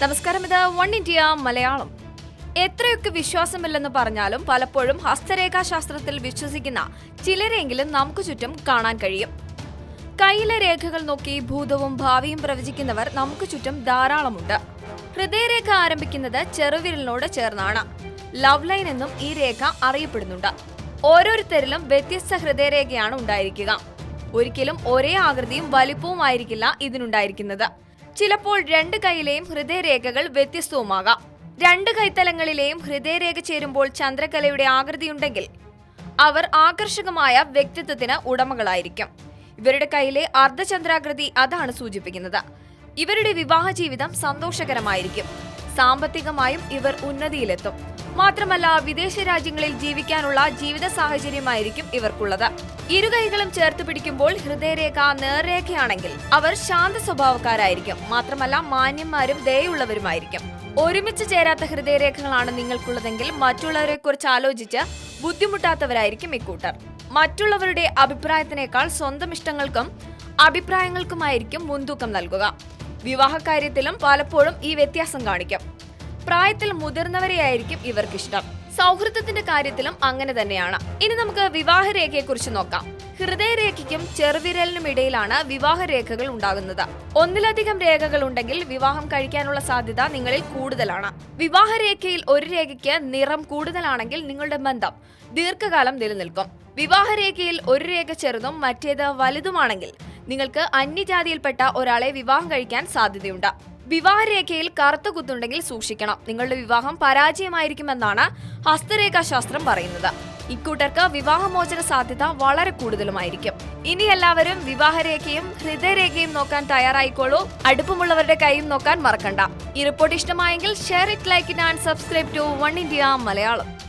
നമസ്കാരം, ഇത് one India Malayalam. എത്രയൊക്കെ വിശ്വാസമില്ലെന്ന് പറഞ്ഞാലും പലപ്പോഴും ഹസ്തരേഖാശാസ്ത്രത്തിൽ വിശ്വസിക്കുന്ന ചിലരെങ്കിലും നമുക്ക് ചുറ്റും കാണാൻ കഴിയും. കയ്യിലെ രേഖകൾ നോക്കി ഭൂതവും ഭാവിയും പ്രവചിക്കുന്നവർ നമുക്ക് ചുറ്റും ധാരാളമുണ്ട്. ഹൃദയരേഖ ആരംഭിക്കുന്നത് ചെറുവിരലിനോട് ചേർന്നാണ്. ലവ് ലൈൻ എന്നും ഈ രേഖ അറിയപ്പെടുന്നുണ്ട്. ഓരോരുത്തരിലും വ്യത്യസ്ത ഹൃദയരേഖയാണ് ഉണ്ടായിരിക്കുക. ഒരിക്കലും ഒരേ ആകൃതിയും വലിപ്പവും ആയിരിക്കില്ല ഇതിനുണ്ടായിരിക്കുന്നത്. ചിലപ്പോൾ രണ്ട് കൈയിലെയും ഹൃദയരേഖകൾ വ്യത്യസ്തവുമാകാം. രണ്ട് കൈത്തലങ്ങളിലെയും ഹൃദയരേഖ ചേരുമ്പോൾ ചന്ദ്രകലയുടെ ആകൃതിയുണ്ടെങ്കിൽ അവർ ആകർഷകമായ വ്യക്തിത്വത്തിന് ഉടമകളായിരിക്കും. ഇവരുടെ കയ്യിലെ അർദ്ധചന്ദ്രാകൃതി അതാണ് സൂചിപ്പിക്കുന്നത്. ഇവരുടെ വിവാഹ ജീവിതം സന്തോഷകരമായിരിക്കും. സാമ്പത്തികമായും ഇവർ ഉന്നതിയിലെത്തും. മാത്രമല്ല, വിദേശ രാജ്യങ്ങളിൽ ജീവിക്കാനുള്ള ജീവിത സാഹചര്യമായിരിക്കും ഇവർക്കുള്ളത്. ഇരു കൈകളും ചേർത്ത് പിടിക്കുമ്പോൾ ഹൃദയരേഖ നേർരേഖയാണെങ്കിൽ അവർ ശാന്ത സ്വഭാവക്കാരായിരിക്കും. മാത്രമല്ല, മാന്യന്മാരും ദയുള്ളവരുമായിരിക്കും. ഒരുമിച്ച് ചേരാത്ത ഹൃദയരേഖകളാണ് നിങ്ങൾക്കുള്ളതെങ്കിൽ മറ്റുള്ളവരെ കുറിച്ച് ആലോചിച്ച് ബുദ്ധിമുട്ടാത്തവരായിരിക്കും ഇക്കൂട്ടർ. മറ്റുള്ളവരുടെ അഭിപ്രായത്തിനേക്കാൾ സ്വന്തം ഇഷ്ടങ്ങൾക്കും അഭിപ്രായങ്ങൾക്കുമായിരിക്കും മുൻതൂക്കം നൽകുക. വിവാഹകാര്യത്തിലും പലപ്പോഴും ഈ വ്യത്യാസം കാണിക്കും. പ്രായത്തിൽ മുതിർന്നവരെയായിരിക്കും ഇവർക്കിഷ്ടം. സൗഹൃദത്തിന്റെ കാര്യത്തിലും അങ്ങനെ തന്നെയാണ്. ഇനി നമുക്ക് വിവാഹരേഖയെക്കുറിച്ച് നോക്കാം. ഹൃദയരേഖയ്ക്കും ചെറുവിരലിനും ഇടയിലാണ് വിവാഹരേഖകൾ ഉണ്ടാകുന്നത്. ഒന്നിലധികം രേഖകൾ ഉണ്ടെങ്കിൽ വിവാഹം കഴിക്കാനുള്ള സാധ്യത നിങ്ങളിൽ കൂടുതലാണ്. വിവാഹരേഖയിൽ ഒരു രേഖയ്ക്ക് നിറം കൂടുതലാണെങ്കിൽ നിങ്ങളുടെ ബന്ധം ദീർഘകാലം നിലനിൽക്കും. വിവാഹരേഖയിൽ ഒരു രേഖ ചെറുതും മറ്റേത് വലുതുമാണെങ്കിൽ നിങ്ങൾക്ക് അന്യജാതിയിൽപ്പെട്ട ഒരാളെ വിവാഹം കഴിക്കാൻ സാധ്യതയുണ്ട്. വിവാഹരേഖയിൽ കറുത്ത കുത്തുണ്ടെങ്കിൽ സൂക്ഷിക്കണം. നിങ്ങളുടെ വിവാഹം പരാജയമായിരിക്കുമെന്നാണ് ഹസ്തരേഖാശാസ്ത്രം പറയുന്നത്. ഇക്കൂട്ടർക്ക് വിവാഹമോചന സാധ്യത വളരെ കൂടുതലുമായിരിക്കും. ഇനി എല്ലാവരും വിവാഹരേഖയും ഹൃദയരേഖയും നോക്കാൻ തയ്യാറായിക്കോളൂ. അടുപ്പമുള്ളവരുടെ കൈയും നോക്കാൻ മറക്കണ്ട. ഈ റിപ്പോർട്ട് ഇഷ്ടമായെങ്കിൽ share it, like it and subscribe to one India Malayalam.